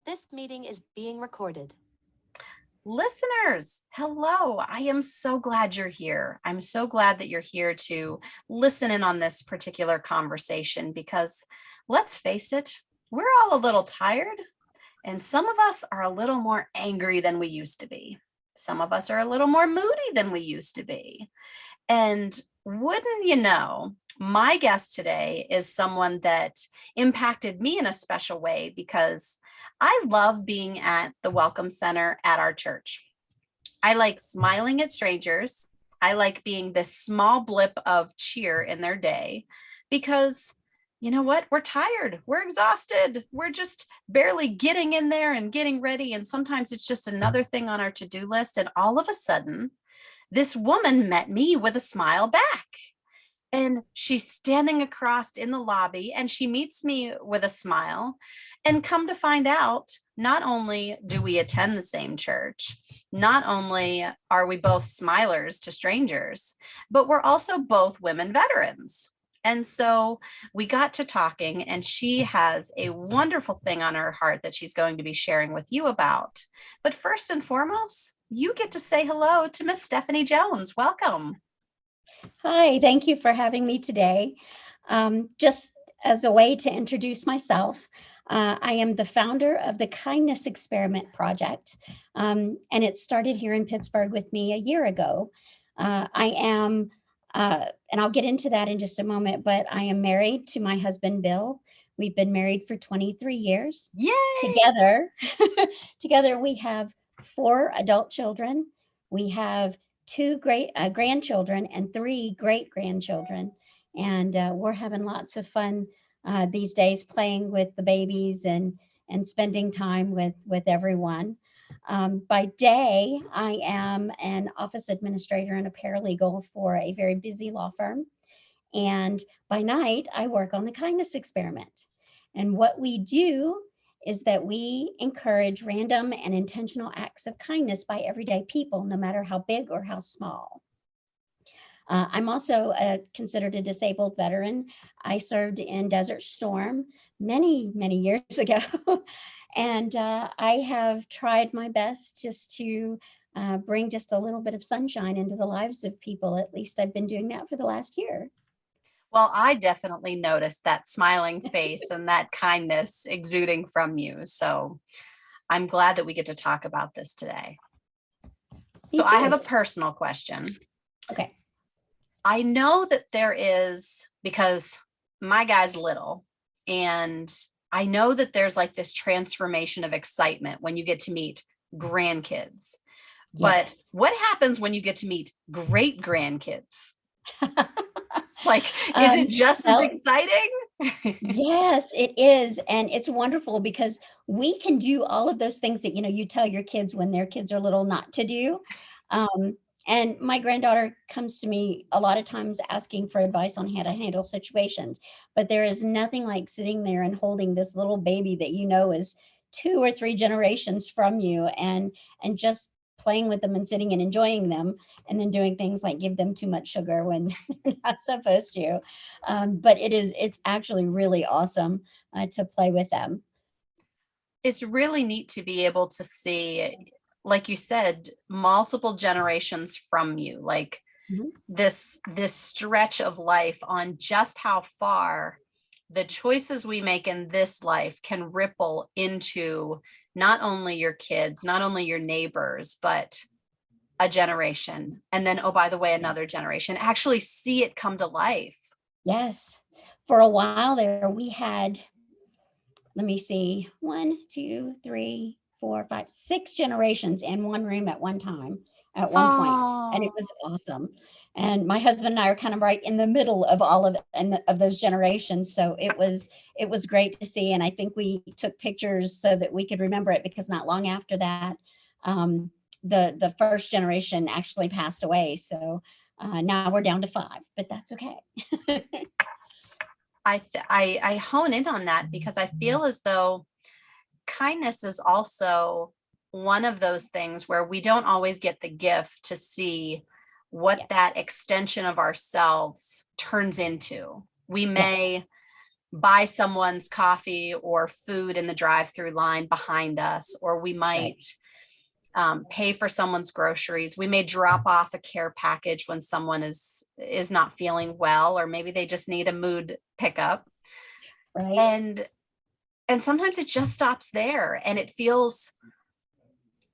This meeting is being recorded. Listeners, hello. I am so glad you're here. I'm so glad that you're here to listen in on this particular conversation because let's face it, we're all a little tired and some of us are a little more angry than we used to be. Some of us are a little more moody than we used to be. And wouldn't you know, my guest today is someone that impacted me in a special way because I love being at the Welcome Center at our church. I like smiling at strangers. I like being this small blip of cheer in their day because you know what? We're tired. We're exhausted. We're just barely getting in there and getting ready. And sometimes it's just another thing on our to-do list. And all of a sudden, this woman met me with a smile back. And she's standing across in the lobby and she meets me with a smile. And come to find out, not only do we attend the same church, not only are we both smilers to strangers, but we're also both women veterans. And so we got to talking, and she has a wonderful thing on her heart that she's going to be sharing with you about. But first and foremost, you get to say hello to Miss Stephanie Jones. Welcome. Hi, thank you for having me today. Just as a way to introduce myself, I am the founder of the Kindness Experiment Project, and it started here in Pittsburgh with me a year ago. I am, and I'll get into that in just a moment, but I am married to my husband, Bill. We've been married for 23 years. Yay! Together we have 4 adult children. We have 2 great grandchildren and 3 great grandchildren. And we're having lots of fun these days playing with the babies and spending time with everyone. By day, I am an office administrator and a paralegal for a very busy law firm. And by night, I work on the Kindness Experiment. And what we do is that we encourage random and intentional acts of kindness by everyday people, no matter how big or how small. I'm also considered a disabled veteran. I served in Desert Storm many, many years ago. And I have tried my best just to bring just a little bit of sunshine into the lives of people. At least I've been doing that for the last year. Well, I definitely noticed that smiling face and that kindness exuding from you. So I'm glad that we get to talk about this today. So I have a personal question. Okay. I know that there is, because my guy's little, and I know that there's like this transformation of excitement when you get to meet grandkids. But Yes. what happens when you get to meet great grandkids? Like, is it just as exciting? Yes, it is. And it's wonderful because we can do all of those things that, you tell your kids when their kids are little not to do. And my granddaughter comes to me a lot of times asking for advice on how to handle situations. But there is nothing like sitting there and holding this little baby that is 2 or 3 generations from you and just playing with them and sitting and enjoying them, and then doing things like give them too much sugar when they're not supposed to. But it's actually really awesome to play with them. It's really neat to be able to see, like you said, multiple generations from you, like this stretch of life on just how far the choices we make in this life can ripple into not only your kids, not only your neighbors, but a generation. And then, oh, by the way, another generation. Actually see it come to life. Yes. For a while there, we had, let me see, 1, 2, 3, 4, 5, 6 generations in one room at one time, at one point. And it was awesome. And my husband and I are kind of right in the middle of all of those generations. So it was great to see. And I think we took pictures so that we could remember it, because not long after that, the first generation actually passed away. So now we're down to 5, but that's okay. I hone in on that because I feel as though kindness is also one of those things where we don't always get the gift to see what that extension of ourselves turns into. We may buy someone's coffee or food in the drive-through line behind us, or we might pay for someone's groceries. We may drop off a care package when someone is not feeling well, or maybe they just need a mood pickup. Right. And sometimes it just stops there, and it feels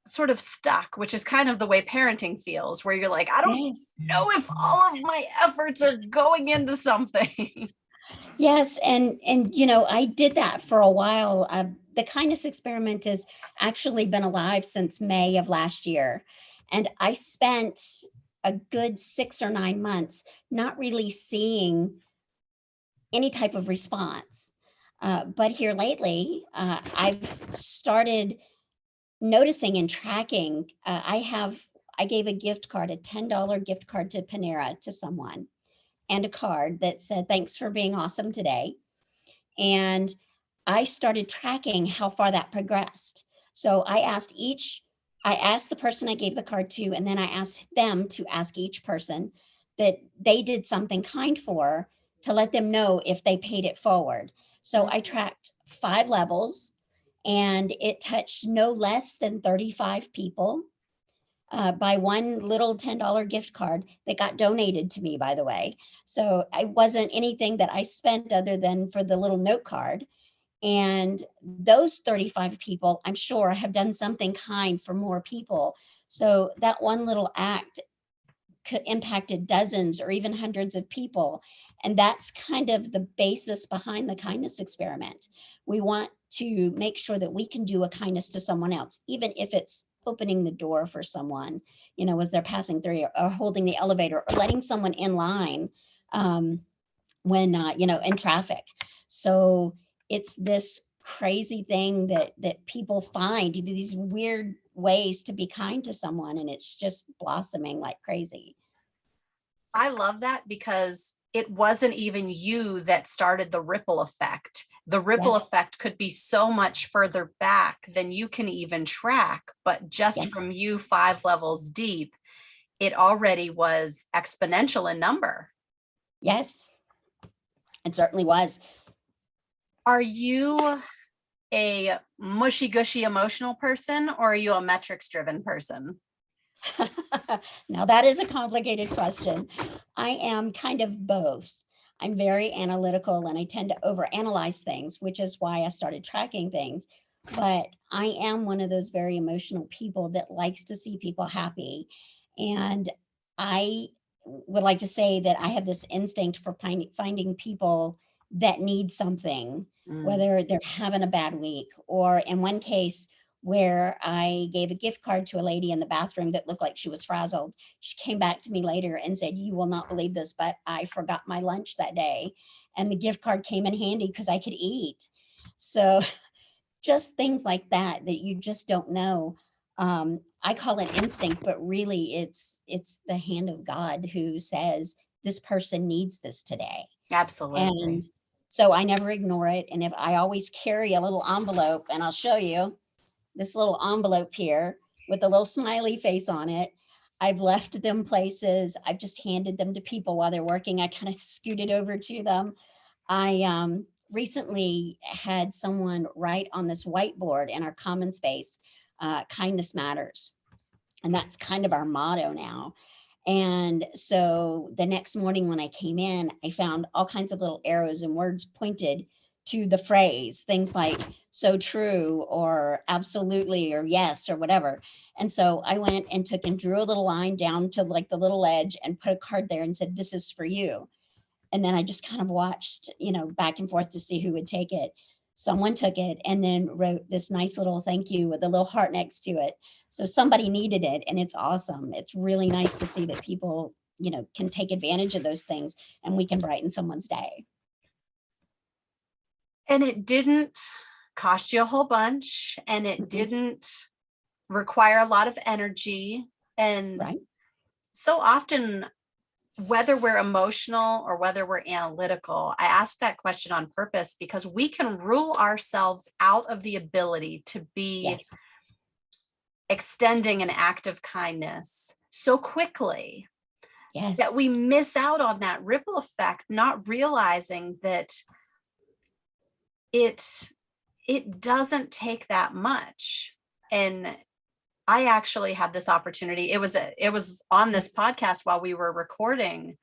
sort of stuck, which is kind of the way parenting feels, where you're like, I don't know if all of my efforts are going into something. Yes, and I did that for a while. The kindness experiment has actually been alive since May of last year, and I spent a good 6 or 9 months not really seeing any type of response. But here lately, I've started noticing and tracking. I gave a gift card, a $10 gift card to Panera to someone, and a card that said, "Thanks for being awesome today." And I started tracking how far that progressed. So I asked the person I gave the card to, and then I asked them to ask each person that they did something kind for, to let them know if they paid it forward. So I tracked 5 levels, and it touched no less than 35 people by one little $10 gift card that got donated to me, by the way. So it wasn't anything that I spent other than for the little note card. And those 35 people, I'm sure, have done something kind for more people. So that one little act impacted dozens or even hundreds of people. And that's kind of the basis behind the kindness experiment. We want to make sure that we can do a kindness to someone else, even if it's opening the door for someone, as they're passing through, or holding the elevator, or letting someone in line when, in traffic. So it's this crazy thing that people find these weird ways to be kind to someone, and it's just blossoming like crazy. I love that, because it wasn't even you that started the ripple effect. The ripple effect could be so much further back than you can even track, but just from you 5 levels deep, it already was exponential in number. Yes, it certainly was. Are you a mushy gushy emotional person, or are you a metrics driven person? Now that is a complicated question. I am kind of both. I'm very analytical, and I tend to overanalyze things, which is why I started tracking things. But I am one of those very emotional people that likes to see people happy. And I would like to say that I have this instinct for finding people that need something, whether they're having a bad week, or in one case, where I gave a gift card to a lady in the bathroom that looked like she was frazzled. She came back to me later and said, "You will not believe this, but I forgot my lunch that day." And the gift card came in handy because I could eat. So just things like that you just don't know. I call it instinct, but really it's the hand of God who says, this person needs this today. Absolutely. And so I never ignore it. And if I always carry a little envelope, and I'll show you this little envelope here with a little smiley face on it. I've left them places. I've just handed them to people while they're working. I kind of scooted over to them. I recently had someone write on this whiteboard in our common space, kindness matters. And that's kind of our motto now. And so the next morning when I came in, I found all kinds of little arrows and words pointed to the phrase, things like "so true" or "absolutely" or "yes" or whatever. And so I went and took and drew a little line down to like the little edge and put a card there and said, "This is for you." And then I just kind of watched, back and forth to see who would take it. Someone took it and then wrote this nice little thank you with a little heart next to it. So somebody needed it, and it's awesome. It's really nice to see that people, can take advantage of those things, and we can brighten someone's day. And it didn't cost you a whole bunch, and it didn't require a lot of energy. And so often, whether we're emotional or whether we're analytical, I ask that question on purpose because we can rule ourselves out of the ability to be extending an act of kindness so quickly that we miss out on that ripple effect, not realizing that it doesn't take that much. And I actually had this opportunity. It was on this podcast while we were recording.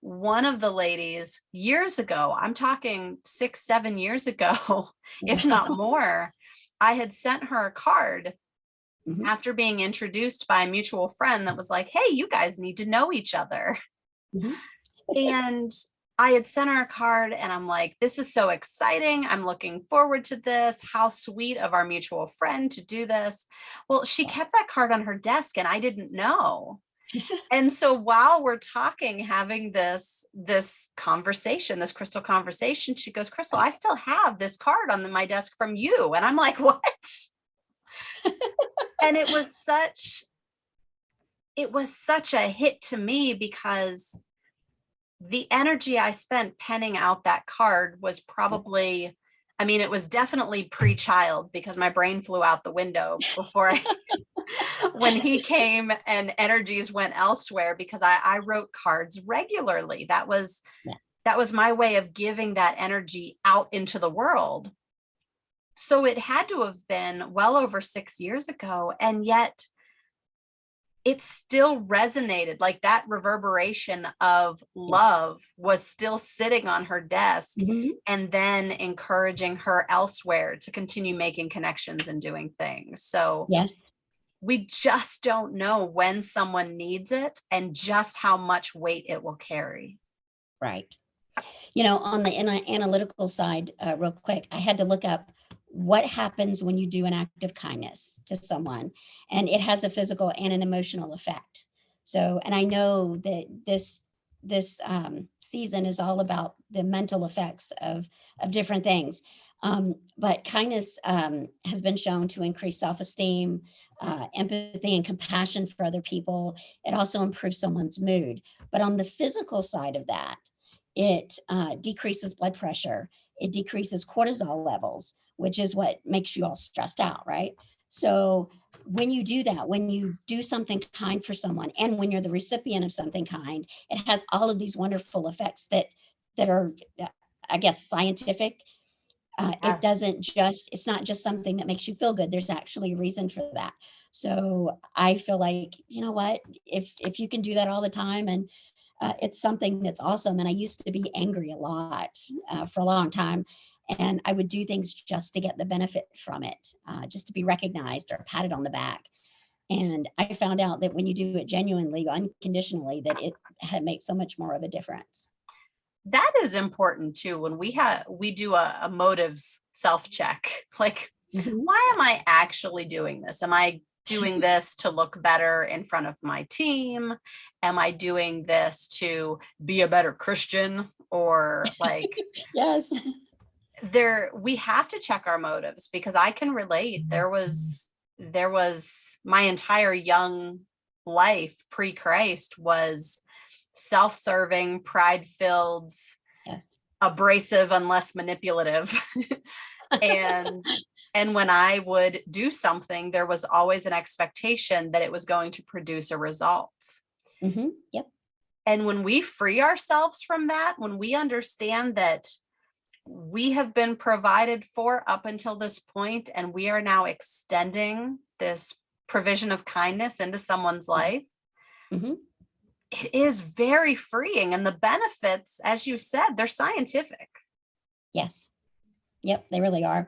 One of the ladies years ago, I'm talking 6-7 years ago, if not more, I had sent her a card after being introduced by a mutual friend that was like, hey, you guys need to know each other. And I had sent her a card and I'm like, this is so exciting. I'm looking forward to this. How sweet of our mutual friend to do this. Well, she kept that card on her desk and I didn't know. And so while we're talking, having this conversation, this Crystal conversation, she goes, Crystal, I still have this card on my desk from you. And I'm like, what? And it was such a hit to me because the energy I spent penning out that card was probably, I mean, it was definitely pre-child because my brain flew out the window before when he came and energies went elsewhere, because I wrote cards regularly. That was my way of giving that energy out into the world. So it had to have been well over 6 years ago. And yet it still resonated, like that reverberation of love was still sitting on her desk, and then encouraging her elsewhere to continue making connections and doing things. So we just don't know when someone needs it and just how much weight it will carry. Right. You know, on the analytical side, real quick, I had to look up what happens when you do an act of kindness to someone, and it has a physical and an emotional effect. So, and I know that this season is all about the mental effects of different things. But kindness has been shown to increase self-esteem, empathy, and compassion for other people. It also improves someone's mood. But on the physical side of that, it decreases blood pressure. It decreases cortisol levels, which is what makes you all stressed out, right? So when you do that, when you do something kind for someone, and when you're the recipient of something kind, it has all of these wonderful effects that are, I guess, scientific. It doesn't just, it's not just something that makes you feel good. There's actually a reason for that. So I feel like, you know what, if you can do that all the time, and it's something that's awesome. And I used to be angry a lot for a long time. And I would do things just to get the benefit from it, just to be recognized or patted on the back. And I found out that when you do it genuinely, unconditionally, that it makes so much more of a difference. That is important too. When we do a motives self-check, like, why am I actually doing this? Am I doing this to look better in front of my team? Am I doing this to be a better Christian? Or like, we have to check our motives, because I can relate. There was my entire young life pre-Christ was self-serving, pride-filled, abrasive, unless manipulative. And when I would do something, there was always an expectation that it was going to produce a result. And when we free ourselves from that, when we understand that we have been provided for up until this point, and we are now extending this provision of kindness into someone's life, it is very freeing. And the benefits, as you said, they're scientific. Yes. Yep, they really are.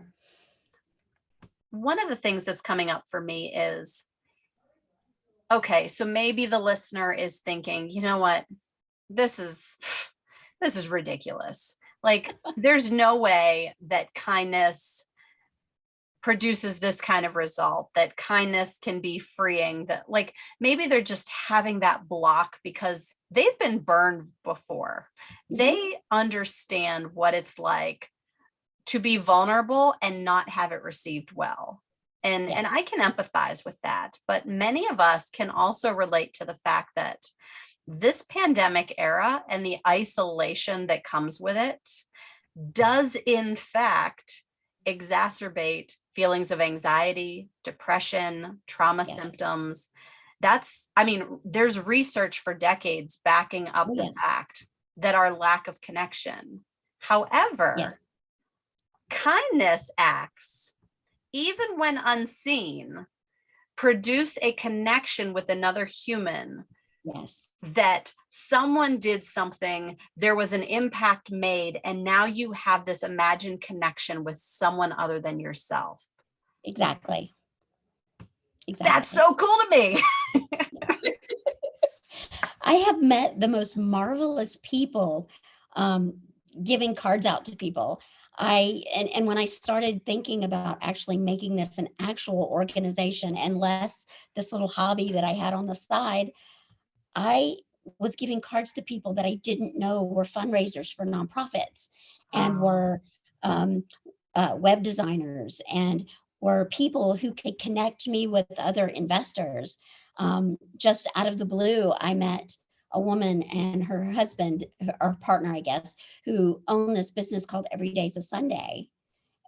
One of the things that's coming up for me is, okay, so maybe the listener is thinking, you know what, this is ridiculous. Like, there's no way that kindness produces this kind of result, that kindness can be freeing, that like maybe they're just having that block because they've been burned before. They understand what it's like to be vulnerable and not have it received well. And I can empathize with that. But many of us can also relate to the fact that this pandemic era and the isolation that comes with it does in fact exacerbate feelings of anxiety, depression, trauma symptoms. There's research for decades backing up the fact that our lack of connection. However, Kindness acts, even when unseen, produce a connection with another human. Yes. That someone did something, there was an impact made, and now you have this imagined connection with someone other than yourself. Exactly. That's so cool to me. I have met the most marvelous people giving cards out to people. And when I started thinking about actually making this an actual organization and less this little hobby that I had on the side, I was giving cards to people that I didn't know were fundraisers for nonprofits and were web designers and were people who could connect me with other investors. Just out of the blue, I met a woman and her husband, or partner, I guess, who own this business called Every Day's a Sunday.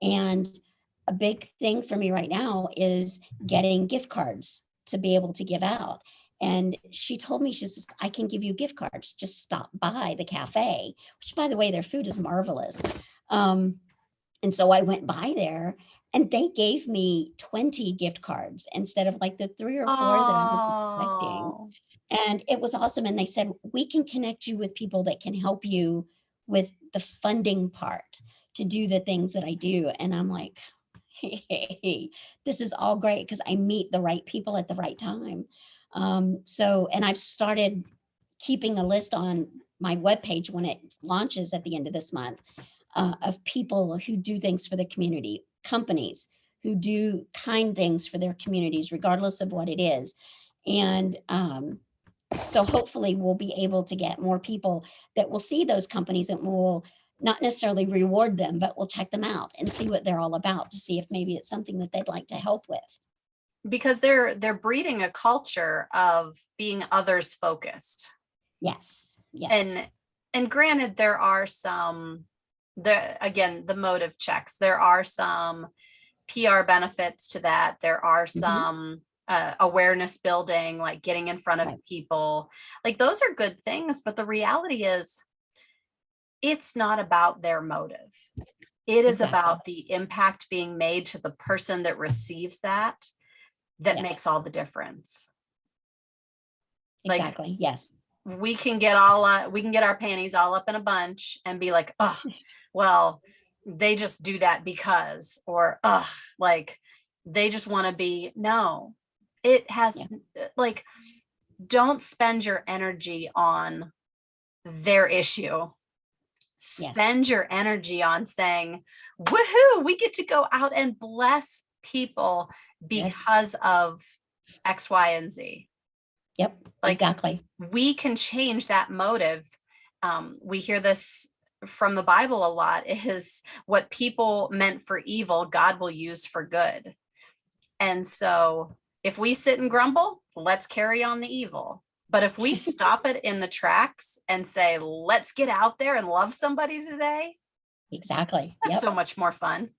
And a big thing for me right now is getting gift cards to be able to give out. And she told me, she says, I can give you gift cards. Just stop by the cafe, which, by the way, their food is marvelous. And so I went by there and they gave me 20 gift cards instead of like the 3 or 4 that I was expecting. And it was awesome. And they said, we can connect you with people that can help you with the funding part to do the things that I do. And I'm like, hey, this is all great because I meet the right people at the right time. And I've started keeping a list on my webpage when it launches at the end of this month of people who do things for the community, companies who do kind things for their communities, regardless of what it is. And so hopefully we'll be able to get more people that will see those companies and will not necessarily reward them, but we'll check them out and see what they're all about to see if maybe it's something that they'd like to help with. Because they're breeding a culture of being others focused. Yes. Yes. And granted, there are some, the motive checks. There are some PR benefits to that. There are some awareness building, like getting in front of people. Like those are good things, but the reality is it's not about their motive. It is about the impact being made to the person that receives that makes all the difference. Exactly. Yes. We can get our panties all up in a bunch and be like, oh, well, they just do that because, or like they just want to be. No, it has like, don't spend your energy on their issue. Spend your energy on saying, woohoo, we get to go out and bless people because of X, Y, and Z. Yep, like, exactly. We can change that motive. We hear this from the Bible a lot, is what people meant for evil, God will use for good. And so if we sit and grumble, let's carry on the evil. But if we stop it in the tracks and say, let's get out there and love somebody today. Exactly. That's so much more fun.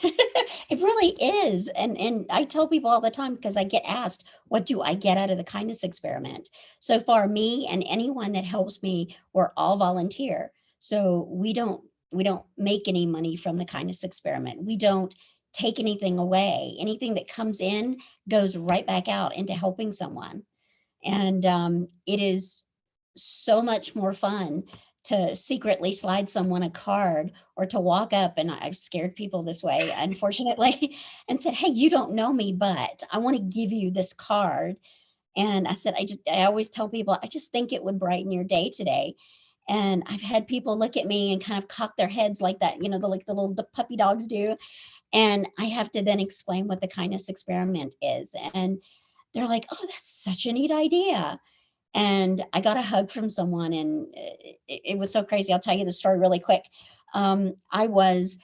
It really is. And I tell people all the time, because I get asked, what do I get out of the kindness experiment? So far, me and anyone that helps me, we're all volunteer. So we don't make any money from the kindness experiment. We don't take anything away. Anything that comes in goes right back out into helping someone. And it is so much more fun to secretly slide someone a card or to walk up, and I've scared people this way, unfortunately, and said, hey, you don't know me, but I want to give you this card. And I said, I always tell people, I just think it would brighten your day today. And I've had people look at me and kind of cock their heads like that, the little puppy dogs do. And I have to then explain what the kindness experiment is. And they're like, oh, that's such a neat idea. And I got a hug from someone, and it was so crazy. I'll tell you the story really quick. I was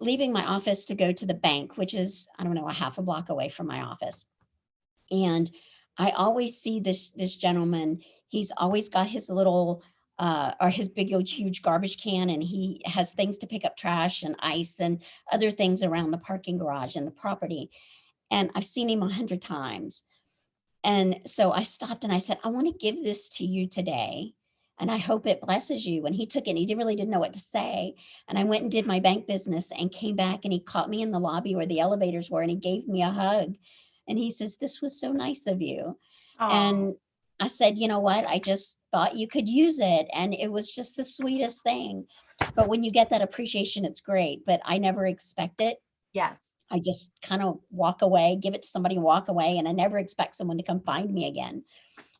leaving my office to go to the bank, which is, I don't know, a half a block away from my office. And I always see this gentleman. He's always got his little or his big, huge garbage can, and he has things to pick up trash and ice and other things around the parking garage and the property. And I've seen him 100 times. And so I stopped and I said, I want to give this to you today and I hope it blesses you. And he took it and he really didn't know what to say. And I went and did my bank business and came back, and he caught me in the lobby where the elevators were, and he gave me a hug. And he says, "This was so nice of you." Oh, And I said, "You know what? I just thought you could use it." And it was just the sweetest thing. But when you get that appreciation, it's great. But I never expect it. yes. I just kind of walk away, give it to somebody and walk away. And I never expect someone to come find me again.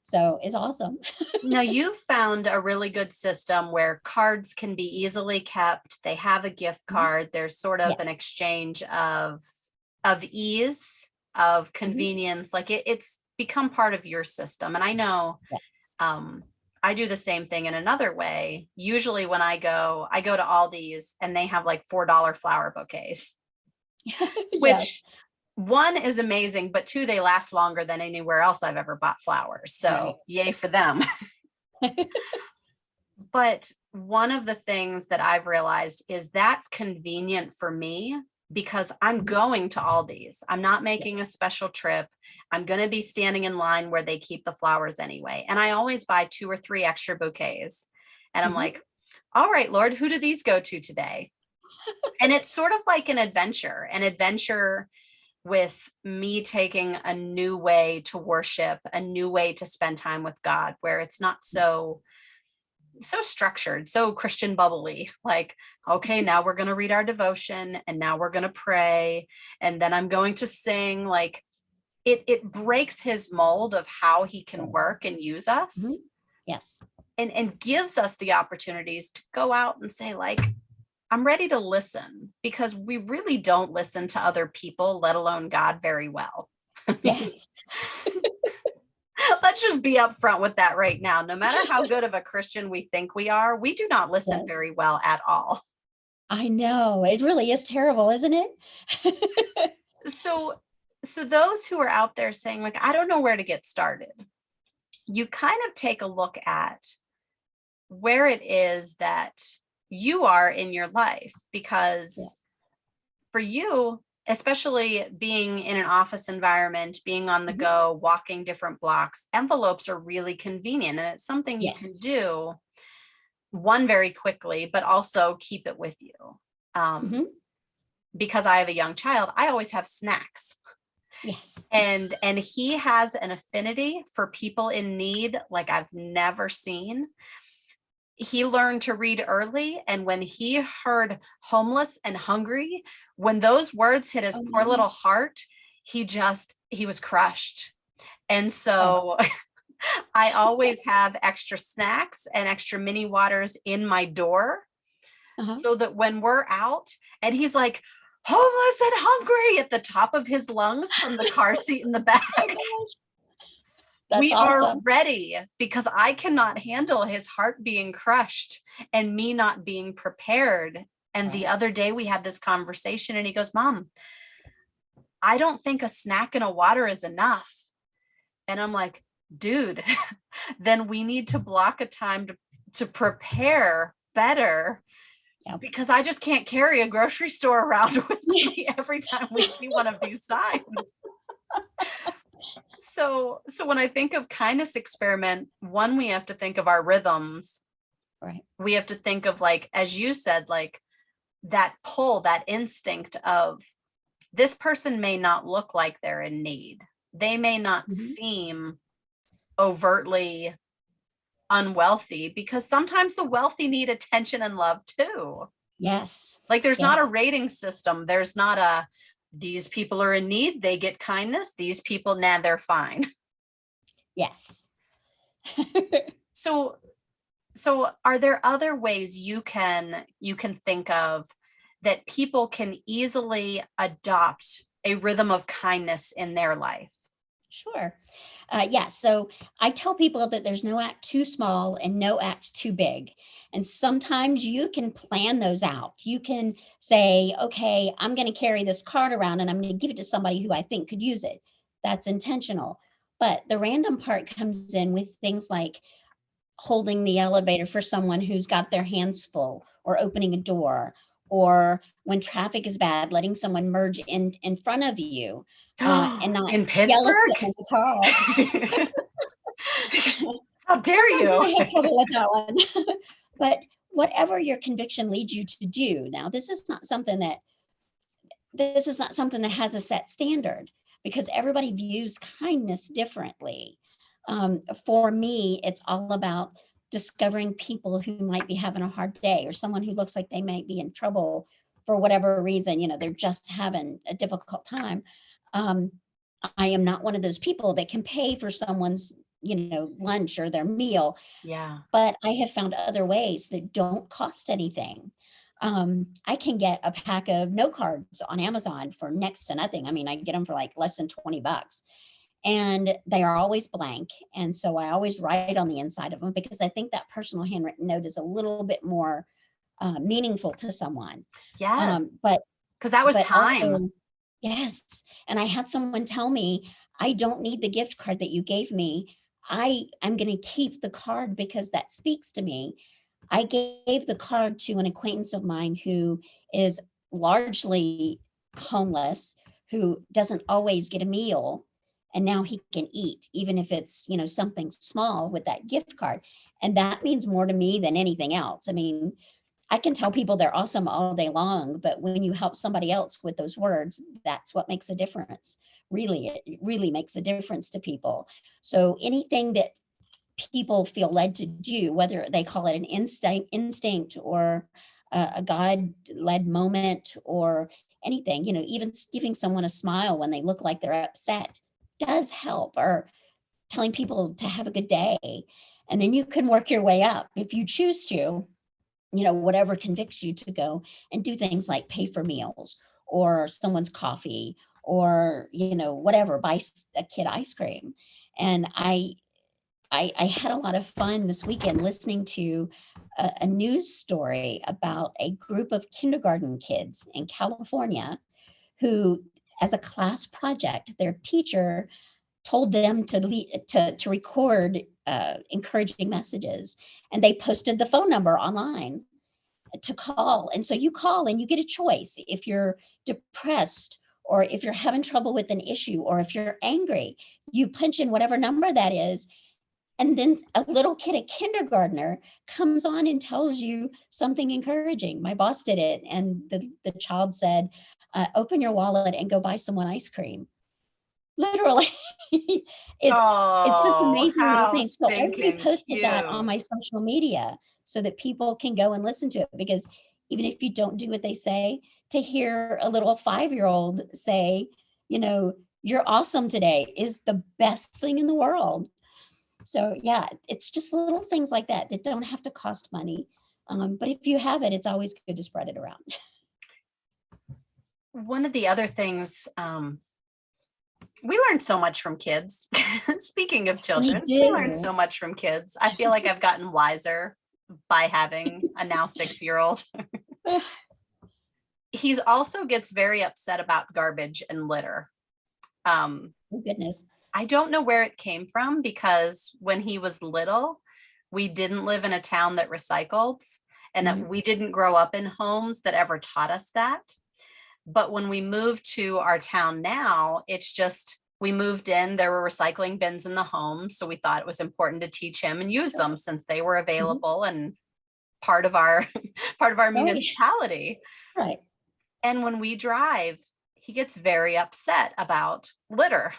So it's awesome. Now you found a really good system where cards can be easily kept. They have a gift card. There's sort of an Yes. exchange of ease, of convenience. Like it's become part of your system. And I know Yes. I do the same thing in another way. Usually when I go to Aldi's and they have like $4 flower bouquets, Yes. which one is amazing, but two, they last longer than anywhere else I've ever bought flowers. So Right. yay for them. But one of the things that I've realized is that's convenient for me because I'm going to Aldi's. I'm not making a special trip. I'm going to be standing in line where they keep the flowers anyway. And I always buy 2 or 3 extra bouquets. And I'm like, all right, Lord, who do these go to today? And it's sort of like an adventure with me taking a new way to worship, a new way to spend time with God, where it's not so structured, so Christian bubbly, like, okay, now we're going to read our devotion and now we're going to pray. And then I'm going to sing. Like it breaks his mold of how he can work and use us. Yes. And gives us the opportunities to go out and say, like, I'm ready to listen, because we really don't listen to other people, let alone God, very well. Yes. Let's just be upfront with that right now. No matter how good of a Christian we think we are, we do not listen Yes. very well at all. I know. It really is terrible, isn't it? So those who are out there saying, like, I don't know where to get started, you kind of take a look at where it is that you are in your life, because Yes. for you, especially being in an office environment, being on the go, walking different blocks, envelopes are really convenient. And it's something you can Yes. do, one, very quickly, but also keep it with you. Because I have a young child, I always have snacks. Yes. And he has an affinity for people in need like I've never seen. He learned to read early, and when he heard homeless and hungry, when those words hit his poor little heart, he was crushed. And so I always have extra snacks and extra mini waters in my door, so that when we're out and he's like, homeless and hungry, at the top of his lungs from the car seat in the back, we are ready, because I cannot handle his heart being crushed and me not being prepared. And the other day we had this conversation and he goes, Mom, I don't think a snack and a water is enough. And I'm like, dude, then we need to block a time to prepare better, because I just can't carry a grocery store around with me every time we see one of these signs. So when I think of kindness experiment, one, we have to think of our rhythms. Right. We have to think of, like, as you said, like that pull, that instinct of, this person may not look like they're in need. They may not seem overtly unwealthy, because sometimes the wealthy need attention and love too. Yes. Like there's not a rating system. There's not these people are in need, they get kindness. These people, nah, they're fine. Yes. So are there other ways you can think of that people can easily adopt a rhythm of kindness in their life? Sure. So I tell people that there's no act too small and no act too big. And sometimes you can plan those out. You can say, okay, I'm going to carry this card around and I'm going to give it to somebody who I think could use it. That's intentional. But the random part comes in with things like holding the elevator for someone who's got their hands full, or opening a door, or when traffic is bad, letting someone merge in front of you, and not in yell at Pittsburgh? them in the car. How dare Sometimes you? I have trouble with that one. But whatever your conviction leads you to do, now this is not something that has a set standard, because everybody views kindness differently. For me, it's all about discovering people who might be having a hard day, or someone who looks like they might be in trouble for whatever reason. They're just having a difficult time. I am not one of those people that can pay for someone's lunch or their meal, Yeah. but I have found other ways that don't cost anything. I can get a pack of note cards on Amazon for next to nothing. I mean, I get them for like less than $20, and they are always blank. And so I always write on the inside of them, because I think that personal handwritten note is a little bit more meaningful to someone. Yes. But Because that was time. also, yes. And I had someone tell me, I don't need the gift card that you gave me. I'm going to keep the card because that speaks to me. I gave the card to an acquaintance of mine who is largely homeless, who doesn't always get a meal. And now he can eat, even if it's, something small, with that gift card. And that means more to me than anything else. I mean, I can tell people they're awesome all day long, but when you help somebody else with those words, that's what makes a difference. Really, it really makes a difference to people. So anything that people feel led to do, whether they call it an instinct or a God-led moment or anything, even giving someone a smile when they look like they're upset does help, or telling people to have a good day. And then you can work your way up if you choose to, whatever convicts you to go and do things like pay for meals or someone's coffee, or, whatever, buy a kid ice cream. And I had a lot of fun this weekend listening to a news story about a group of kindergarten kids in California who, as a class project, their teacher told them to record encouraging messages, and they posted the phone number online to call. And so you call and you get a choice. If you're depressed, or if you're having trouble with an issue, or if you're angry, you punch in whatever number that is. And then a little kid, a kindergartner, comes on and tells you something encouraging. My boss did it, and the child said, open your wallet and go buy someone ice cream. Literally. It's this Oh, amazing little how thing. So I stinking reposted that on cute. my social media so that people can go and listen to it, because even if you don't do what they say, to hear a little 5-year-old say, you're awesome today, is the best thing in the world. So yeah, it's just little things like that that don't have to cost money. But if you have it, it's always good to spread it around. One of the other things, we learned so much from kids. Speaking of children, we learned so much from kids. I feel like I've gotten wiser by having a now 6-year-old. He also gets very upset about garbage and litter. Oh, goodness. I don't know where it came from, because when he was little, we didn't live in a town that recycled, and that we didn't grow up in homes that ever taught us that. But when we moved to our town now, it's just, we moved in, there were recycling bins in the home. So we thought it was important to teach him and use them, since they were available and part of our municipality. Right. And when we drive, he gets very upset about litter.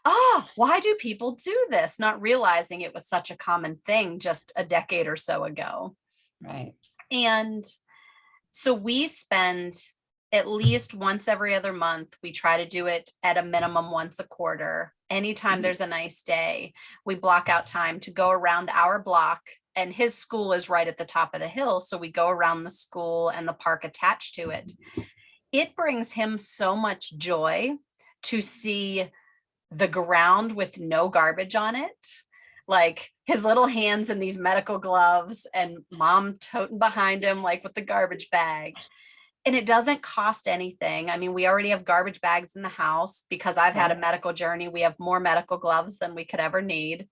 Oh, why do people do this? Not realizing it was such a common thing just a decade or so ago. Right. And so we spend at least once every other month. We try to do it at a minimum once a quarter. Anytime there's a nice day, we block out time to go around our block, and his school is right at the top of the hill. So we go around the school and the park attached to it. It brings him so much joy to see the ground with no garbage on it, like his little hands in these medical gloves, and mom toting behind him, like with the garbage bag. And it doesn't cost anything. I mean, we already have garbage bags in the house, because I've had a medical journey. We have more medical gloves than we could ever need.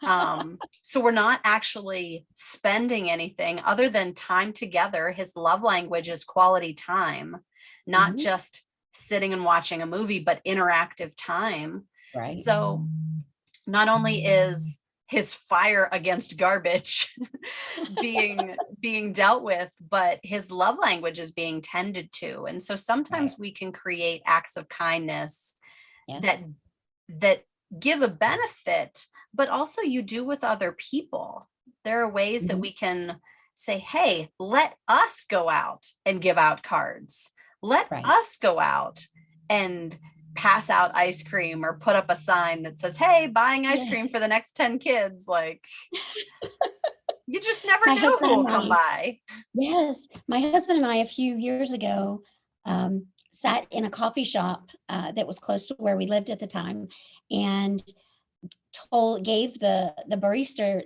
So we're not actually spending anything other than time together. His love language is quality time, not just sitting and watching a movie, but interactive time. Right. So not only is his fire against garbage being dealt with, but his love language is being tended to. And so sometimes we can create acts of kindness that Yes. that give a benefit, but also you do with other people. There are ways that Mhm. we can say, hey, let us go out and give out cards. Let Right. us go out and pass out ice cream or put up a sign that says, hey, buying ice Yes. cream for the next 10 kids. Like, you just never My know who husband will and come I, by. yes, my husband and I a few years ago sat in a coffee shop that was close to where we lived at the time, and gave the barista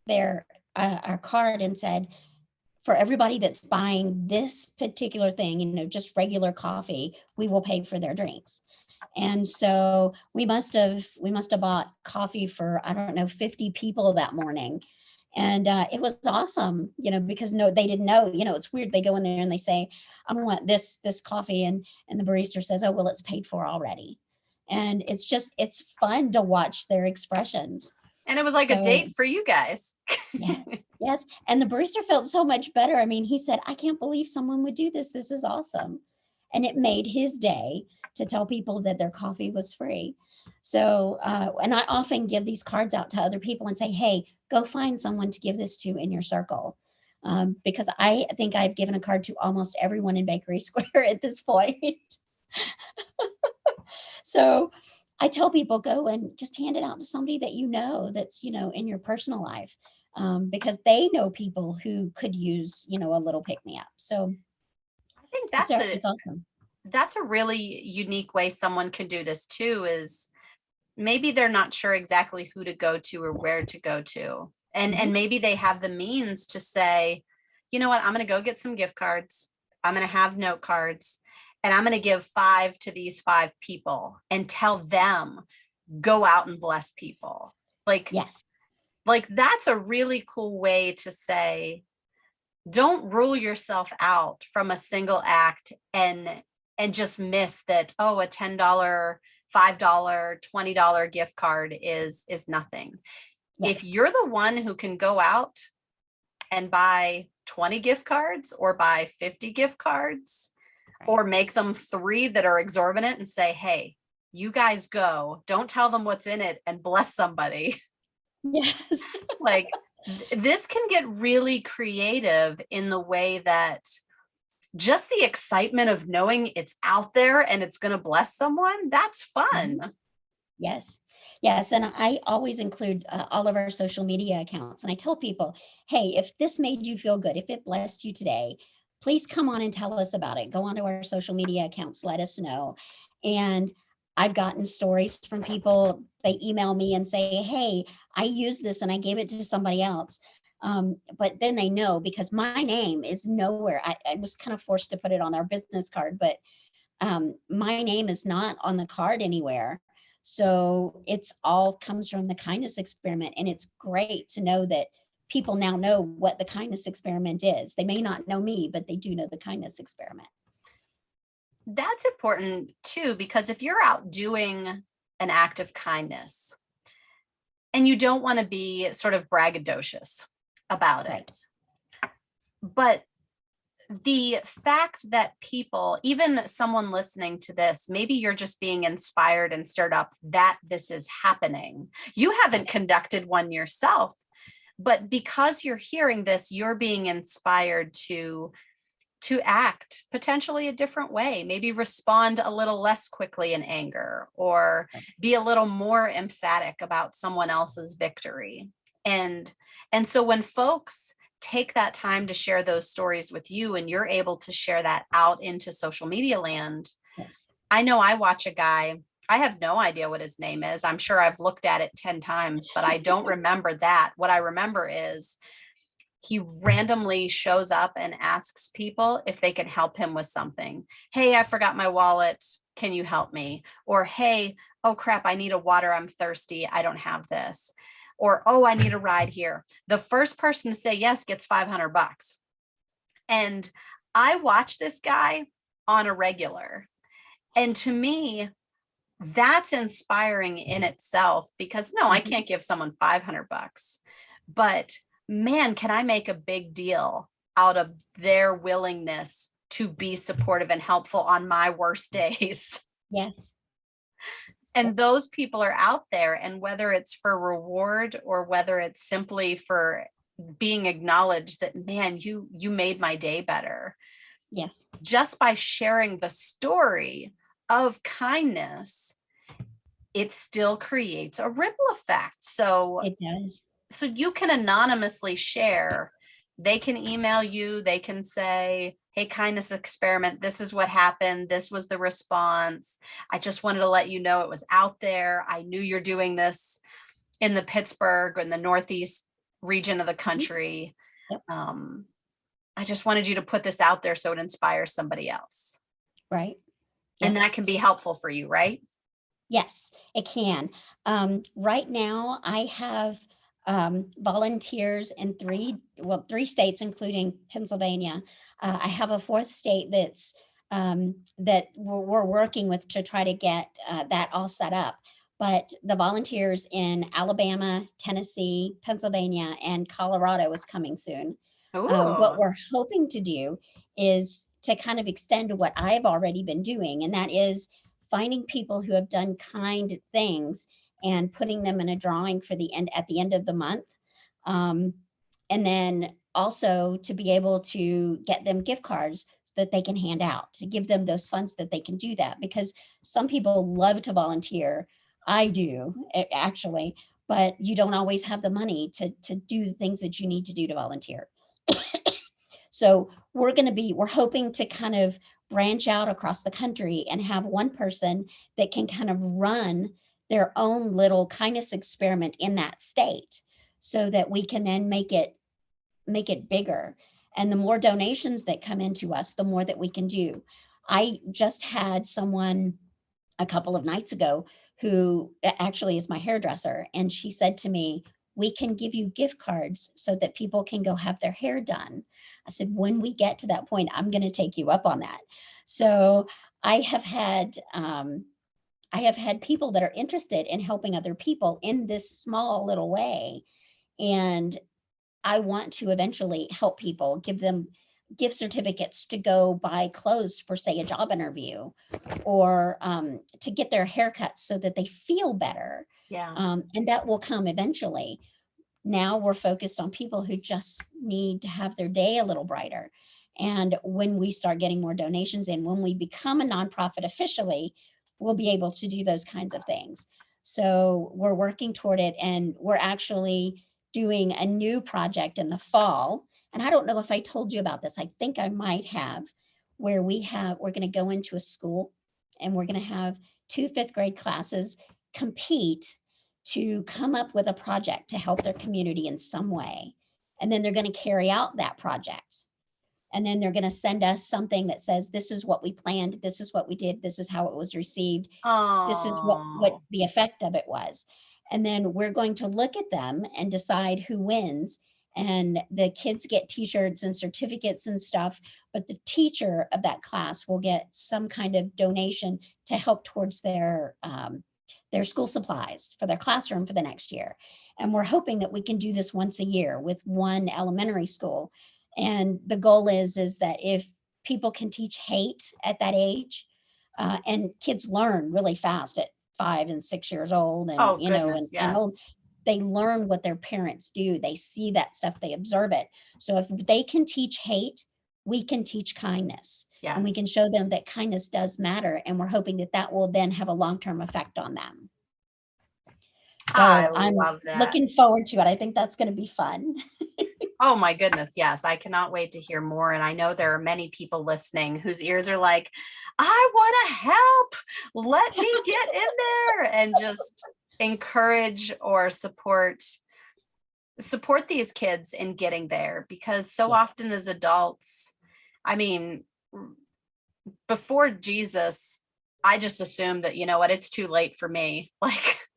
their our card and said, for everybody that's buying this particular thing, just regular coffee, we will pay for their drinks. And so we must have bought coffee for, I don't know, 50 people that morning. And it was awesome, because no, they didn't know. It's weird. They go in there and they say, I want this coffee, and the barista says, oh well, it's paid for already. And it's fun to watch their expressions. And it was like a So date for you guys. yes, yes. And the barista felt so much better. I mean, he said, I can't believe someone would do this. This is awesome. And it made his day to tell people that their coffee was free. So, and I often give these cards out to other people and say, hey, go find someone to give this to in your circle. Because I think I've given a card to almost everyone in Bakery Square at this point. So I tell people, go and just hand it out to somebody that that's in your personal life, because they know people who could use a little pick me up. So I think it's awesome. that's a really unique way someone can do this too, is maybe they're not sure exactly who to go to or where to go to. And maybe they have the means to say, you know what, I'm going to go get some gift cards. I'm going to have note cards, and I'm going to give 5 to these 5 people and tell them, go out and bless people. Yes. Like that's a really cool way to say, don't rule yourself out from a single act and just miss that, oh, a $10, $5, $20 gift card is nothing. Yes. If you're the one who can go out and buy 20 gift cards or buy 50 gift cards, or make them 3 that are exorbitant and say, hey, you guys go, don't tell them what's in it, and bless somebody. Yes. Like this can get really creative in the way that just the excitement of knowing it's out there and it's going to bless someone, that's fun. Yes. Yes. And I always include all of our social media accounts. And I tell people, hey, if this made you feel good, if it blessed you today, please come on and tell us about it. Go onto our social media accounts, let us know. And I've gotten stories from people. They email me and say, hey, I used this and I gave it to somebody else. But then they know, because my name is nowhere. I was kind of forced to put it on our business card, but my name is not on the card anywhere. So it's all comes from the kindness experiment. And it's great to know that people now know what the kindness experiment is. They may not know me, but they do know the kindness experiment. That's important too, because if you're out doing an act of kindness and you don't want to be sort of braggadocious about Right. it, but the fact that people, even someone listening to this, maybe you're just being inspired and stirred up that this is happening. You haven't conducted one yourself, but because you're hearing this, you're being inspired to act potentially a different way, maybe respond a little less quickly in anger, or be a little more emphatic about someone else's victory. And so when folks take that time to share those stories with you and you're able to share that out into social media land. Yes. I know I watch a guy, I have no idea what his name is. I'm sure I've looked at it 10 times, but I don't remember that. What I remember is he randomly shows up and asks people if they can help him with something. Hey, I forgot my wallet. Can you help me? Or, hey, oh crap, I need a water. I'm thirsty. I don't have this. Or, oh, I need a ride here. The first person to say yes gets $500. And I watch this guy on a regular. And to me, that's inspiring in itself, because no, I can't give someone $500, but man, can I make a big deal out of their willingness to be supportive and helpful on my worst days. Yes. And those people are out there, and whether it's for reward or whether it's simply for being acknowledged that, man, you made my day better. Yes. Just by sharing the story of kindness, it still creates a ripple effect. So It does. so you can anonymously share. They can email you, they can say, hey, kindness experiment, this is what happened, this was the response. I just wanted to let you know it was out there. I knew you're doing this in the Pittsburgh and the Northeast region of the country. Yep. I just wanted you to put this out there so it inspires somebody else. Right. And Yep. that can be helpful for you, right? Yes, it can. Right now, I have volunteers in three states, including Pennsylvania. I have a fourth state that we're working with to try to get that all set up. But the volunteers in Alabama, Tennessee, Pennsylvania, and Colorado is coming soon. What we're hoping to do is to kind of extend what I've already been doing, and that is finding people who have done kind things and putting them in a drawing for the end at the end of the month. And then also to be able to get them gift cards so that they can hand out, to give them those funds that they can do that, because some people love to volunteer. I do actually, but you don't always have the money to do the things that you need to do to volunteer. So we're hoping to kind of branch out across the country and have one person that can kind of run their own little kindness experiment in that state, so that we can then make it bigger. And the more donations that come into us, the more that we can do. I just had someone a couple of nights ago who actually is my hairdresser, and she said to me, we can give you gift cards so that people can go have their hair done. I said, when we get to that point, I'm going to take you up on that. So I have had people that are interested in helping other people in this small little way. And I want to eventually help people, give them gift certificates to go buy clothes for, say, a job interview, or to get their haircuts so that they feel better. Yeah. And that will come eventually. Now we're focused on people who just need to have their day a little brighter. And when we start getting more donations in, when we become a nonprofit officially, we'll be able to do those kinds of things. So we're working toward it, and we're actually doing a new project in the fall. And I don't know if I told you about this. I think I might have, where we're going to go into a school, and we're going to have 2 fifth grade classes compete to come up with a project to help their community in some way. And then they're going to carry out that project. And then they're going to send us something that says, this is what we planned, this is what we did, this is how it was received, this is what the effect of it was. And then we're going to look at them and decide who wins. And the kids get t-shirts and certificates and stuff, but the teacher of that class will get some kind of donation to help towards their school supplies for their classroom for the next year. And we're hoping that we can do this once a year with one elementary school. And the goal is that if people can teach hate at that age, and kids learn really fast at 5 and 6 years old, and and old, they learn what their parents do. They see that stuff, they observe it. So if they can teach hate, we can teach kindness. Yes. And we can show them that kindness does matter. And we're hoping that that will then have a long-term effect on them. So I'm looking forward to it. I think that's going to be fun. Oh my goodness. Yes. I cannot wait to hear more. And I know there are many people listening whose ears are like, I want to help. Let me get in there, and just encourage or support these kids in getting there. Because so often as adults, I mean, before Jesus, I just assumed that, you know what, it's too late for me. Like,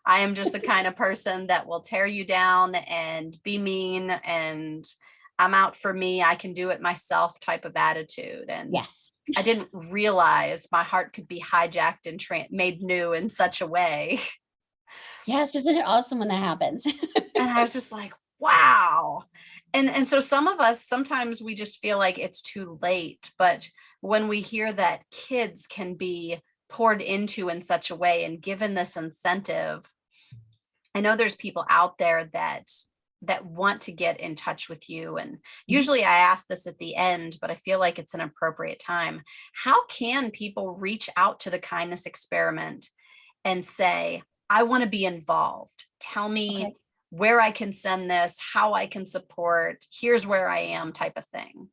I am just the kind of person that will tear you down and be mean, and I'm out for me, I can do it myself type of attitude. And I didn't realize my heart could be hijacked and made new in such a way. Yes, isn't it awesome when that happens? And I was just like, wow. And so some of us, sometimes we just feel like it's too late. But when we hear that kids can be poured into in such a way and given this incentive, I know there's people out there that want to get in touch with you. And usually I ask this at the end, but I feel like it's an appropriate time. How can people reach out to the kindness experiment and say, I want to be involved? Tell me Okay. where I can send this, how I can support, here's where I am type of thing.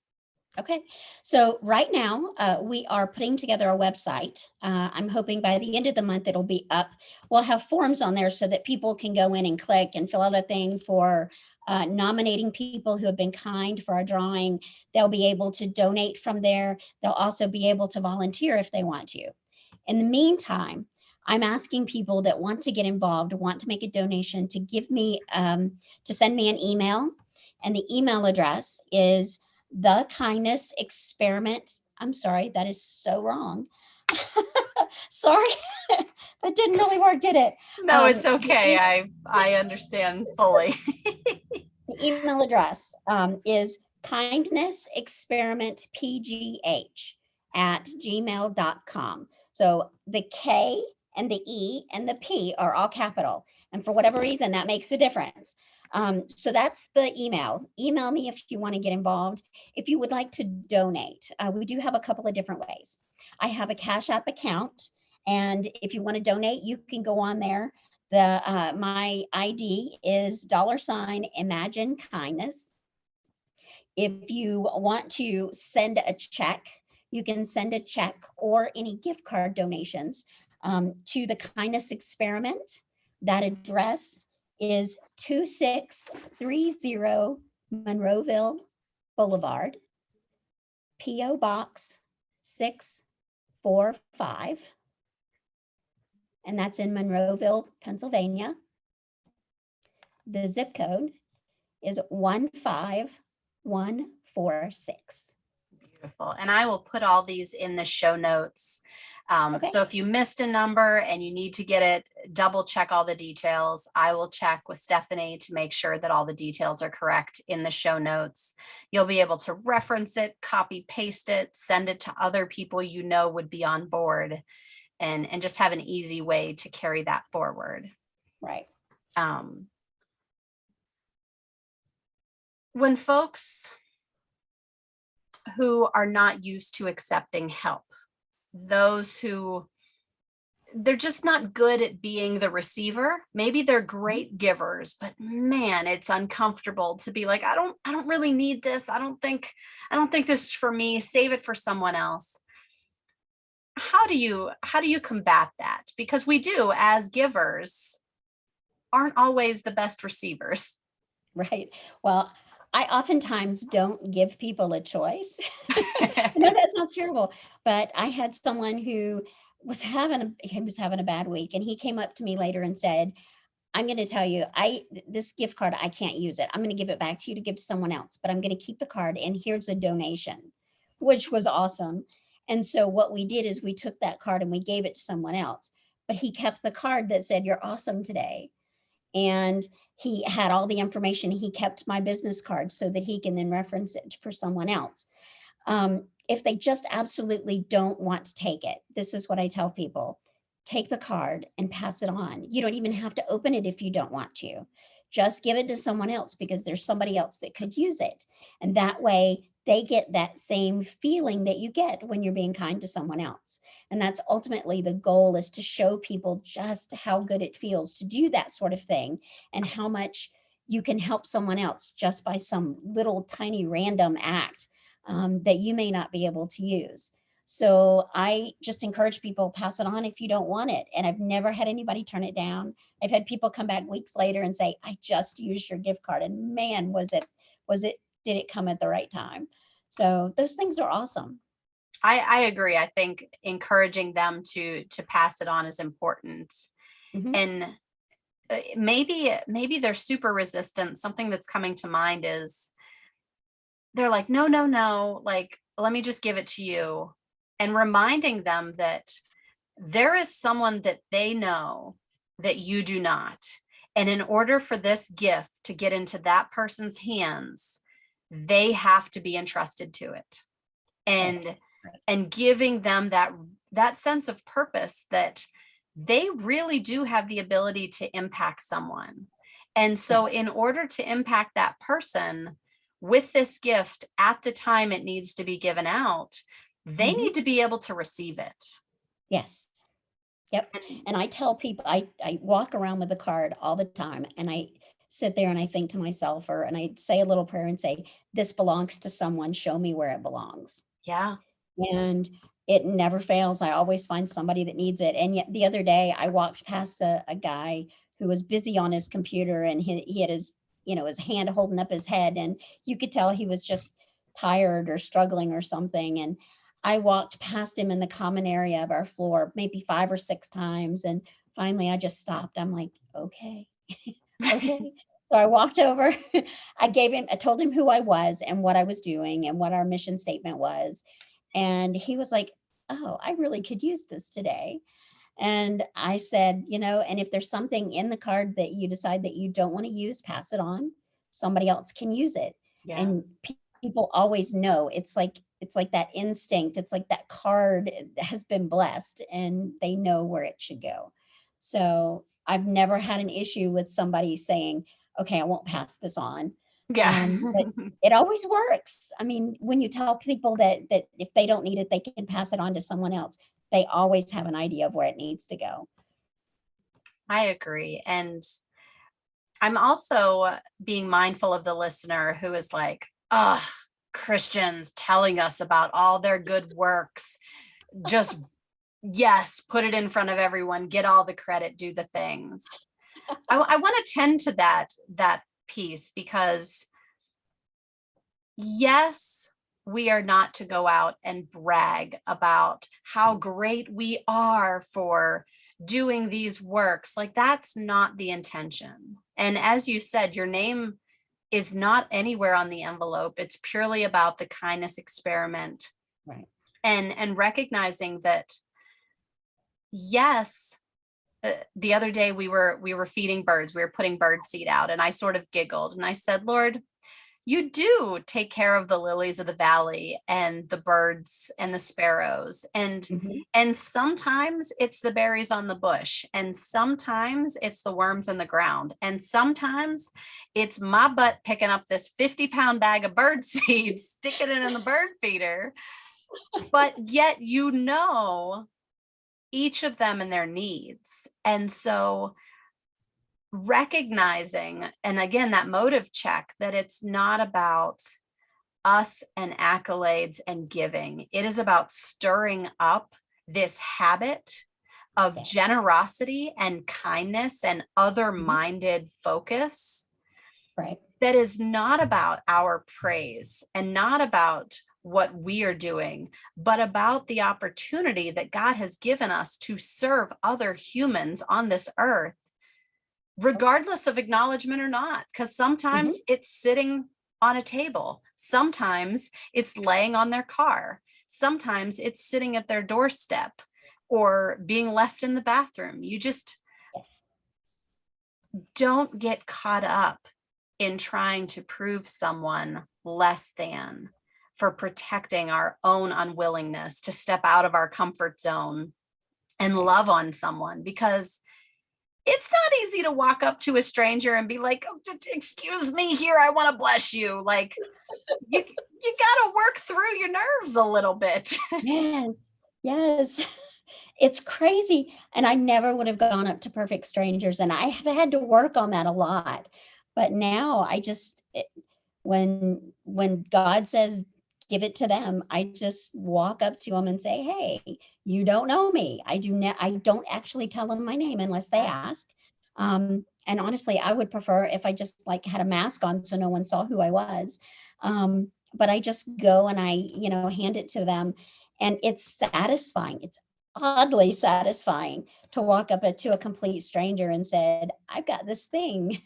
Okay, so right now we are putting together a website. I'm hoping by the end of the month it'll be up. We'll have forms on there so that people can go in and click and fill out a thing for nominating people who have been kind for our drawing. They'll be able to donate from there. They'll also be able to volunteer if they want to. In the meantime, I'm asking people that want to get involved, want to make a donation, to give me, to send me an email. And the email address is the kindness experiment. I'm sorry, that is so wrong. Sorry, that didn't really work, did it? No, it's okay. I understand fully. The email address is kindnessexperimentpgh@gmail.com. So the K and the E and the P are all capital. And for whatever reason, that makes a difference. So that's the email. Email me if you want to get involved. If you would like to donate, we do have a couple of different ways. I have a Cash App account, and if you want to donate, you can go on there. My ID is $Imagine Kindness. If you want to send a check, you can send a check or any gift card donations to the Kindness Experiment. That address is 2630 Monroeville Boulevard, P.O. Box 645. And that's in Monroeville, Pennsylvania. The zip code is 15146. Beautiful. And I will put all these in the show notes. Okay. So if you missed a number and you need to get it, double check all the details. I will check with Stephanie to make sure that all the details are correct in the show notes. You'll be able to reference it, copy, paste it, send it to other people you know would be on board, and just have an easy way to carry that forward. Right. When folks who are not used to accepting help, those who they're just not good at being the receiver, maybe they're great givers, but man, it's uncomfortable to be like, I don't really need this. I don't think this is for me. Save it for someone else. How do you combat that? Because we do, as givers, aren't always the best receivers. Right. Well, I oftentimes don't give people a choice. I know that sounds terrible, but I had someone who was having a bad week, and he came up to me later and said, I'm going to tell you, this gift card, I can't use it. I'm going to give it back to you to give to someone else, but I'm going to keep the card, and here's a donation, which was awesome. And so what we did is we took that card and we gave it to someone else, but he kept the card that said, "You're awesome today." And he had all the information. He kept my business card so that he can then reference it for someone else. If they just absolutely don't want to take it, this is what I tell people: take the card and pass it on. You don't even have to open it if you don't want to. Just give it to someone else, because there's somebody else that could use it. And that way they get that same feeling that you get when you're being kind to someone else. And that's ultimately the goal, is to show people just how good it feels to do that sort of thing, and how much you can help someone else just by some little tiny random act that you may not be able to use. So I just encourage people, pass it on if you don't want it. And I've never had anybody turn it down. I've had people come back weeks later and say, I just used your gift card, and man, did it come at the right time? So those things are awesome. I agree. I think encouraging them to pass it on is important. Mhm. And maybe they're super resistant. Something that's coming to mind is they're like, no, like, let me just give it to you. and reminding them that there is someone that they know that you do not. And in order for this gift to get into that person's hands, they have to be entrusted to it. And giving them that sense of purpose that they really do have the ability to impact someone. And so in order to impact that person with this gift at the time it needs to be given out, they need to be able to receive it. Yes. Yep. And I tell people, I walk around with the card all the time, and I sit there and I think to myself, and I say a little prayer and say, this belongs to someone, show me where it belongs. Yeah. And it never fails. I always find somebody that needs it. And yet the other day I walked past a guy who was busy on his computer, and he had his, his hand holding up his head, and you could tell he was just tired or struggling or something. And I walked past him in the common area of our floor maybe 5 or 6 times. And finally I just stopped. I'm like, okay. Okay. So I walked over, I told him who I was and what I was doing and what our mission statement was. And he was like, oh, I really could use this today. And I said, and if there's something in the card that you decide that you don't want to use, pass it on. Somebody else can use it. Yeah. And people always know. It's like that instinct. It's like that card has been blessed and they know where it should go. So I've never had an issue with somebody saying, okay, I won't pass this on. Yeah. But it always works. I mean, when you tell people that if they don't need it, they can pass it on to someone else, they always have an idea of where it needs to go. I agree. And I'm also being mindful of the listener who is like, Christians telling us about all their good works. Just, yes, put it in front of everyone, get all the credit, do the things. I want to tend to that piece, because yes, we are not to go out and brag about how great we are for doing these works. Like, that's not the intention. And as you said, your name is not anywhere on the envelope. It's purely about the kindness experiment. Right. And recognizing that, yes, the other day we were feeding birds. We were putting bird seed out, and I sort of giggled and I said, Lord, you do take care of the lilies of the valley and the birds and the sparrows. And sometimes it's the berries on the bush, and sometimes it's the worms in the ground, and sometimes it's my butt picking up this 50-pound bag of bird seed, sticking it in the bird feeder. But yet, each of them and their needs. And so recognizing, and again, that motive check, that it's not about us and accolades and giving. It is about stirring up this habit of generosity and kindness and other-minded focus. Right. That is not about our praise and not about what we are doing, but about the opportunity that God has given us to serve other humans on this earth, regardless of acknowledgement or not. Because sometimes it's sitting on a table. Sometimes it's laying on their car. Sometimes it's sitting at their doorstep or being left in the bathroom. You just don't get caught up in trying to prove someone less than, for protecting our own unwillingness to step out of our comfort zone and love on someone. Because it's not easy to walk up to a stranger and be like, oh, excuse me here, I want to bless you. Like, you got to work through your nerves a little bit. Yes. It's crazy. And I never would have gone up to perfect strangers. And I have had to work on that a lot. But now I just, when God says, give it to them, I just walk up to them and say, hey, you don't know me. I don't actually tell them my name unless they ask. And honestly, I would prefer if I just had a mask on so no one saw who I was. But I just go and I, hand it to them. And it's satisfying. It's oddly satisfying to walk up to a complete stranger and said, I've got this thing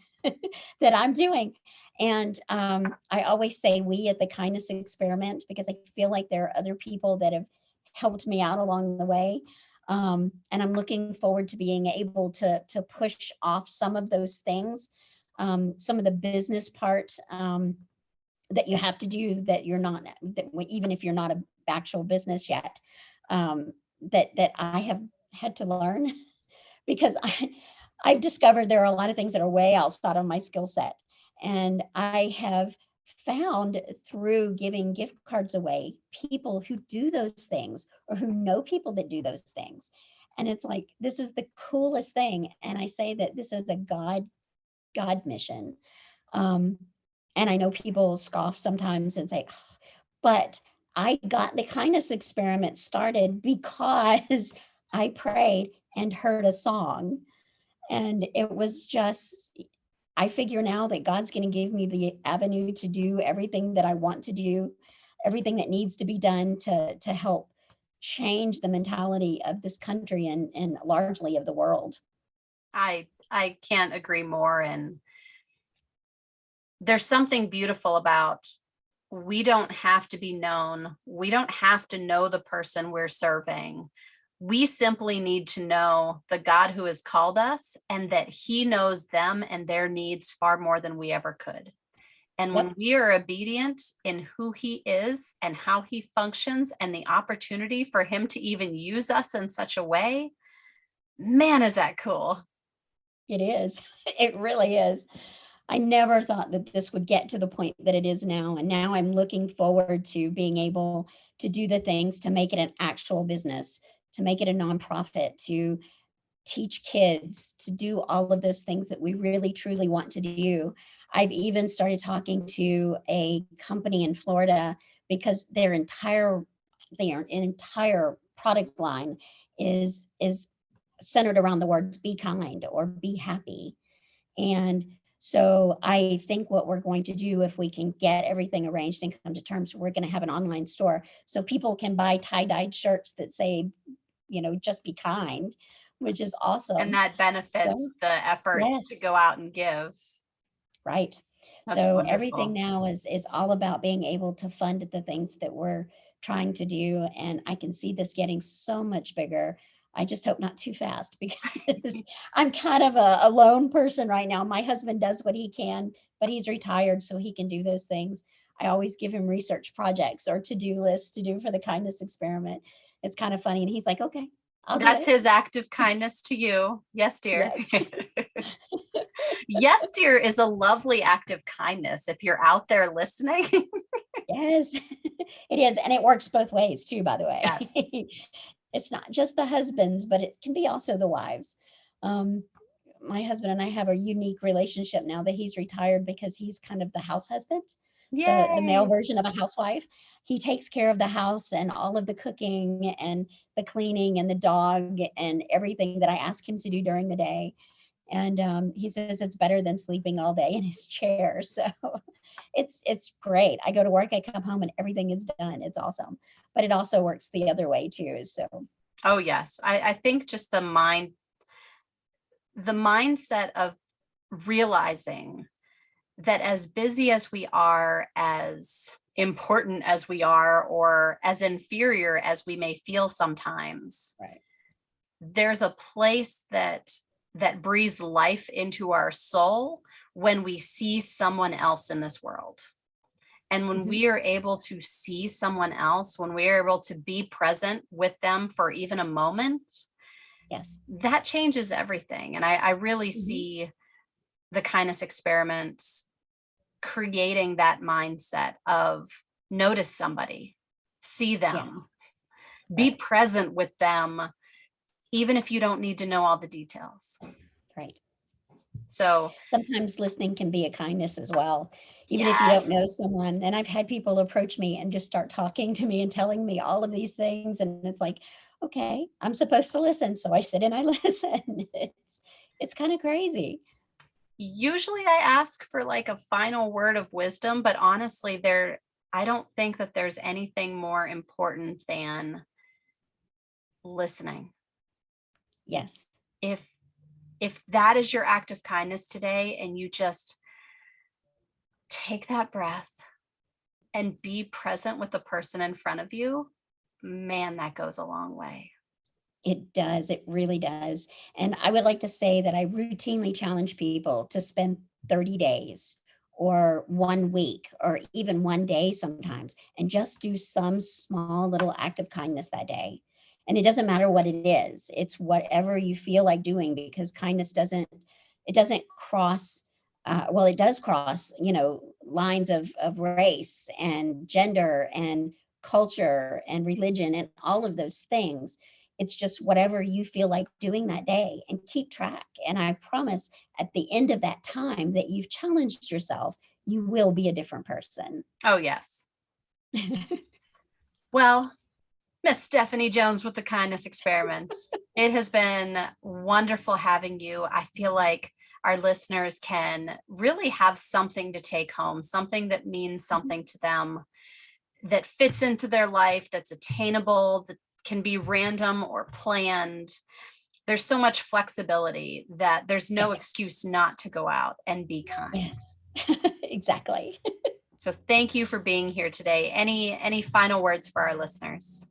that I'm doing. And I always say we at the kindness experiment, because I feel like there are other people that have helped me out along the way. And I'm looking forward to being able to push off some of those things, some of the business part that you have to do that you're not, that even if you're not a actual business yet, that I have had to learn because I've discovered there are a lot of things that are way outside of my skill set. And I have found through giving gift cards away, people who do those things or who know people that do those things. And it's like, this is the coolest thing. And I say that this is a God mission. Um, and I know people scoff sometimes and say, "Oh," but I got the kindness experiment started because I prayed and heard a song. And it was just, I figure now that God's going to give me the avenue to do everything that I want to do, everything that needs to be done to help change the mentality of this country and largely of the world. I can't agree more. And there's something beautiful about, we don't have to be known. We don't have to know the person we're serving. We simply need to know the God who has called us and that he knows them and their needs far more than we ever could. And when we are obedient in who he is and how he functions and the opportunity for him to even use us in such a way, man, is that cool. It is. It really is. I never thought that this would get to the point that it is now. And now I'm looking forward to being able to do the things to make it an actual business, to make it a nonprofit, to teach kids, to do all of those things that we really truly want to do. I've even started talking to a company in Florida because their entire product line is centered around the words be kind or be happy. And so I think what we're going to do, if we can get everything arranged and come to terms, we're going to have an online store so people can buy tie-dyed shirts that say, just be kind, which is awesome. And that benefits So, the efforts yes, to go out and give. right. That's So wonderful. everything now is all about being able to fund the things that we're trying to do. And I can see this getting so much bigger. I just hope not too fast because I'm kind of a lone person right now. My husband does what he can, but he's retired, so he can do those things. I always give him research projects or to-do lists to do for the kindness experiment. It's kind of funny. And he's like, okay, I'll do That's it. his act of kindness to you. Yes, dear. Yes. Yes, dear is a lovely act of kindness. If you're out there listening. Yes, it is. And it works both ways too, by the way. Yes. It's not just the husbands, but it can be also the wives. My husband and I have a unique relationship now that he's retired because he's kind of the house husband, the male version of a housewife. He takes care of the house and all of the cooking and the cleaning and the dog and everything that I ask him to do during the day. And he says it's better than sleeping all day in his chair. So it's great. I go to work, I come home, and everything is done. It's awesome. But it also works the other way too. So oh yes, I think just the mindset of realizing that as busy as we are, as important as we are, or as inferior as we may feel sometimes, right. There's a place that breathes life into our soul when we see someone else in this world. And when we are able to see someone else, when we are able to be present with them for even a moment, Yes, that changes everything. And I really see the kindness experiments creating that mindset of notice somebody, see them, be present with them, even if you don't need to know all the details. Right. So sometimes listening can be a kindness as well, even if you don't know someone. And I've had people approach me and just start talking to me and telling me all of these things. And it's like, okay, I'm supposed to listen. So I sit and I listen. It's kind of crazy. Usually I ask for like a final word of wisdom, but honestly, I don't think that there's anything more important than listening. Yes. If that is your act of kindness today, and you just take that breath and be present with the person in front of you, man, that goes a long way. It does. It really does. And I would like to say that I routinely challenge people to spend 30 days or 1 week or even one day sometimes and just do some small little act of kindness that day. And it doesn't matter what it is. It's whatever you feel like doing, because kindness doesn't cross, well, it does cross, lines of race and gender and culture and religion and all of those things. It's just whatever you feel like doing that day, and keep track. And I promise at the end of that time that you've challenged yourself, you will be a different person. Oh, yes. Well, Miss Stephanie Jones with the Kindness Experiment, it has been wonderful having you. I feel like our listeners can really have something to take home, something that means something to them, that fits into their life, that's attainable, that can be random or planned. There's so much flexibility that there's no excuse not to go out and be kind. Yes, exactly. So thank you for being here today. Any final words for our listeners?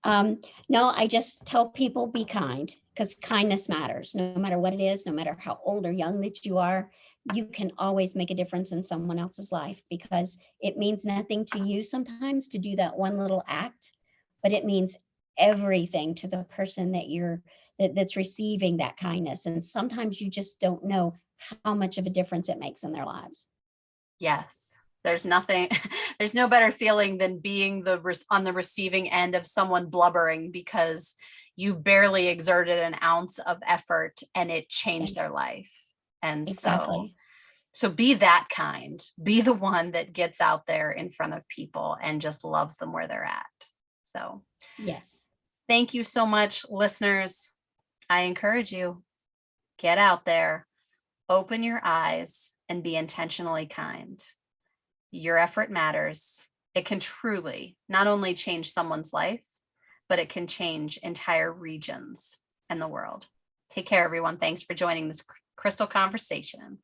No, I just tell people be kind, because kindness matters. No matter what it is, no matter how old or young that you are, you can always make a difference in someone else's life, because it means nothing to you sometimes to do that one little act, but it means everything to the person that's receiving that kindness. And sometimes you just don't know how much of a difference it makes in their lives. Yes. There's nothing, there's no better feeling than being on the receiving end of someone blubbering because you barely exerted an ounce of effort and it changed their life. And Exactly. so be that kind, be the one that gets out there in front of people and just loves them where they're at. So Yes. thank you so much, listeners. I encourage you, get out there, open your eyes, and be intentionally kind. Your effort matters. It can truly not only change someone's life, but it can change entire regions and the world. Take care, everyone. Thanks for joining this crystal conversation.